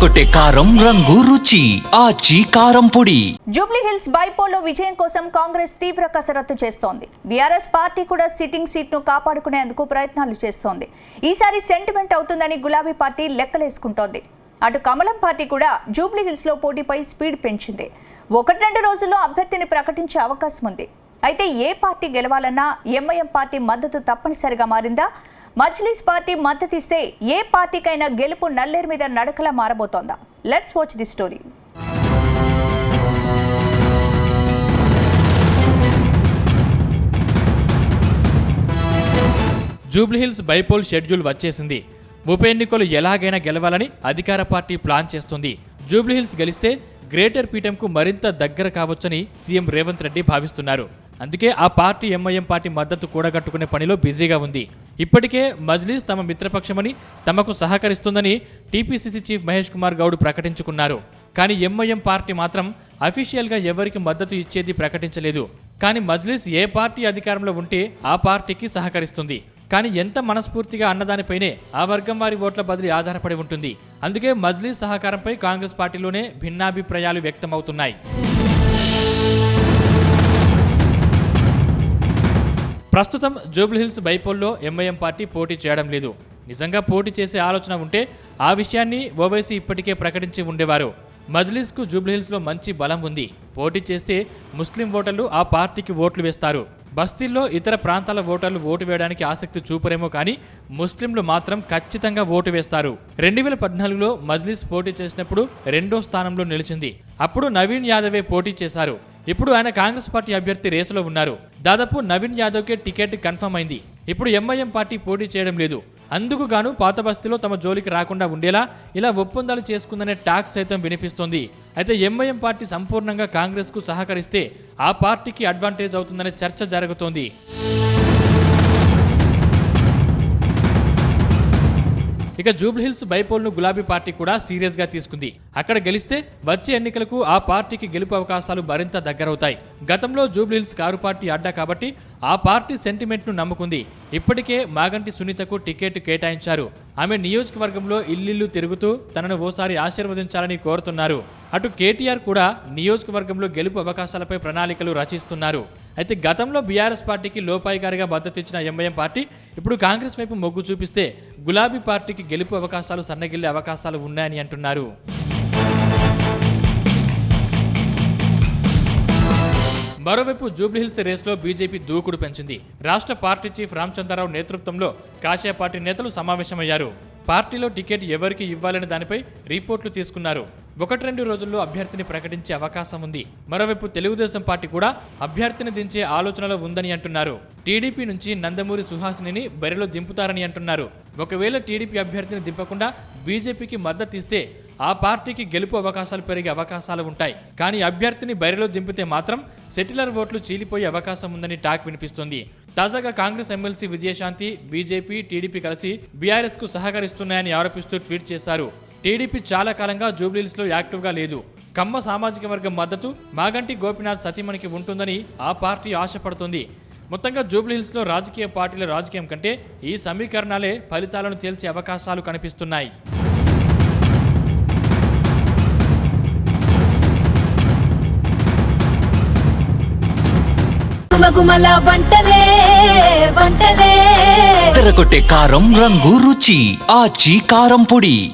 అదరగొట్టే కారం రంగు రుచి ఆచి కారం పొడి. జూబ్లీ హిల్స్ బైపోల్లో విజయం కోసం కాంగ్రెస్ తీవ్ర కసరత్తు చేస్తోంది. బీఆర్ఎస్ పార్టీ కూడా సిట్టింగ్ సీట్ను కాపాడుకునేందుకు ప్రయత్నాలు చేస్తోంది. ఈసారి సెంటిమెంట్ అవుతుందని గులాబీ పార్టీ లెక్కలేసుకుంటోంది. అటు కమలం పార్టీ కూడా జూబ్లీ హిల్స్ లో పోటీపై స్పీడ్ పెంచింది. 1-2 రోజుల్లో అభ్యర్థిని ప్రకటించే అవకాశం ఉంది. అయితే ఏ పార్టీ గెలవాలన్నా ఎంఐఎం పార్టీ మద్దతు తప్పనిసరిగా మారిందా? మజ్లిస్ పార్టీ మద్దతు ఇస్తే ఏ పార్టీకైనా గెలుపు నల్లేరు మీద నడకలా మారబోతోందా? Let's watch the story. Jubilee Hills bypoll schedule వచ్చేసింది. ఉప ఎన్నికలు ఎలాగైనా గెలవాలని అధికార పార్టీ ప్లాన్ చేస్తుంది. జూబ్లీహిల్స్ గెలిస్తే గ్రేటర్ పీఠంకు మరింత దగ్గర కావచ్చని సీఎం రేవంత్ రెడ్డి భావిస్తున్నారు. అందుకే ఆ పార్టీ ఎంఐఎం పార్టీ మద్దతు కూడగట్టుకునే పనిలో బిజీగా ఉంది. ఇప్పటికే మజ్లిస్ తమ మిత్రపక్షమని, తమకు సహకరిస్తుందని టీపీసీసీ చీఫ్ మహేష్ కుమార్ గౌడ్ ప్రకటించుకున్నారు. కానీ ఎంఐఎం పార్టీ మాత్రం అఫీషియల్గా ఎవరికి మద్దతు ఇచ్చేది ప్రకటించలేదు. కానీ మజ్లిస్ ఏ పార్టీ అధికారంలో ఉంటే ఆ పార్టీకి సహకరిస్తుంది. కానీ ఎంత మనస్ఫూర్తిగా అన్నదానిపైనే ఆ వర్గం వారి ఓట్ల బదిలీ ఆధారపడి ఉంటుంది. అందుకే మజ్లిస్ సహకారంపై కాంగ్రెస్ పార్టీలోనే భిన్నాభిప్రాయాలు వ్యక్తమవుతున్నాయి. ప్రస్తుతం జూబ్లీహిల్స్ బైపోల్లో ఎంఐఎం పార్టీ పోటీ చేయడం లేదు. నిజంగా పోటీ చేసే ఆలోచన ఉంటే ఆ విషయాన్ని ఓవైసీ ఇప్పటికే ప్రకటించి ఉండేవారు. మజ్లిస్కు జూబ్లీహిల్స్లో మంచి బలం ఉంది. పోటీ చేస్తే ముస్లిం ఓటర్లు ఆ పార్టీకి ఓట్లు వేస్తారు. బస్తీల్లో ఇతర ప్రాంతాల ఓటర్లు ఓటు వేయడానికి ఆసక్తి చూపరేమో కానీ ముస్లింలు మాత్రం ఖచ్చితంగా ఓటు వేస్తారు. 2014లో మజ్లిస్ పోటీ చేసినప్పుడు 2వ స్థానంలో నిలిచింది. అప్పుడు నవీన్ యాదవే పోటీ చేశారు. ఇప్పుడు ఆయన కాంగ్రెస్ పార్టీ అభ్యర్థి రేసులో ఉన్నారు. దాదాపు నవీన్ యాదవ్కే టికెట్ కన్ఫర్మ్ అయింది. ఇప్పుడు ఎంఐఎం పార్టీ పోటీ చేయడం లేదు. అందుకు గాను పాత బస్తీలో తమ జోలికి రాకుండా ఉండేలా ఇలా ఒప్పందాలు చేసుకుందనే టాక్ సైతం వినిపిస్తోంది. అయితే ఎంఐఎం పార్టీ సంపూర్ణంగా కాంగ్రెస్ కు సహకరిస్తే ఆ పార్టీకి అడ్వాంటేజ్ అవుతుందనే చర్చ జరుగుతోంది. ఇక జూబ్లీహిల్స్ బైపోల్ను గులాబీ పార్టీ కూడా సీరియస్ గా తీసుకుంది. అక్కడ గెలిస్తే వచ్చే ఎన్నికలకు ఆ పార్టీకి గెలుపు అవకాశాలు మరింత దగ్గరవుతాయి. గతంలో జూబ్లీహిల్స్ కారు పార్టీ అడ్డా కాబట్టి ఆ పార్టీ సెంటిమెంట్ ను నమ్ముకుంది. ఇప్పటికే మాగంటి సునీతకు టికెట్ కేటాయించారు. ఆమె నియోజకవర్గంలో ఇల్లిల్లు తిరుగుతూ తనను ఓసారి ఆశీర్వదించాలని కోరుతున్నారు. అటు కేటీఆర్ కూడా నియోజకవర్గంలో గెలుపు అవకాశాలపై ప్రణాళికలు రచిస్తున్నారు. అయితే గతంలో బీఆర్ఎస్ పార్టీకి లోపాయిగారిగా మద్దతు ఇచ్చిన ఎంఐఎం పార్టీ ఇప్పుడు కాంగ్రెస్ వైపు మొగ్గు చూపిస్తే గులాబీ పార్టీకి గెలుపు అవకాశాలు సన్నగిల్లే అవకాశాలు ఉన్నాయని అంటున్నారు. మరోవైపు జూబ్లీహిల్స్ రేస్లో బీజేపీ దూకుడు పెంచింది. రాష్ట్ర పార్టీ చీఫ్ రామచంద్రరావు నేతృత్వంలో కాషాయ పార్టీ నేతలు సమావేశమయ్యారు. పార్టీలో టికెట్ ఎవరికి ఇవ్వాలనే దానిపై రిపోర్ట్లు తీసుకున్నారు. 1-2 రోజుల్లో అభ్యర్థిని ప్రకటించే అవకాశం ఉంది. మరోవైపు తెలుగుదేశం పార్టీ కూడా అభ్యర్థిని దించే ఆలోచనలో ఉందని అంటున్నారు. టీడీపీ నుంచి నందమూరి సుహాసినిని బరిలో దింపుతారని అంటున్నారు. ఒకవేళ టీడీపీ అభ్యర్థిని దింపకుండా బీజేపీకి మద్దతు ఇస్తే ఆ పార్టీకి గెలుపు అవకాశాలు పెరిగే అవకాశాలు ఉంటాయి. కానీ అభ్యర్థిని బరిలో దింపితే మాత్రం సెటిలర్ ఓట్లు చీలిపోయే అవకాశం ఉందని టాక్ వినిపిస్తుంది. తాజాగా Congress MLC Vijayashanti, BJP, TDP కలిసి బీఆర్ఎస్ కు సహకరిస్తున్నాయని ఆరోపిస్తూ ట్వీట్ చేశారు. టీడీపీ చాలా కాలంగా జూబ్లీహిల్స్ లో యాక్టివ్ గా లేదు. కమ్మ సామాజిక వర్గం మద్దతు మాగంటి గోపీనాథ్ సతీమణికి ఉంటుందని ఆ పార్టీ ఆశపడుతుంది. మొత్తంగా జూబ్లీహిల్స్ లో రాజకీయ పార్టీల రాజకీయం కంటే ఈ సమీకరణాలే ఫలితాలను తేల్చే అవకాశాలు కనిపిస్తున్నాయి. అదరగొట్టే కారం రంగు రుచి ఆచి కారం పొడి.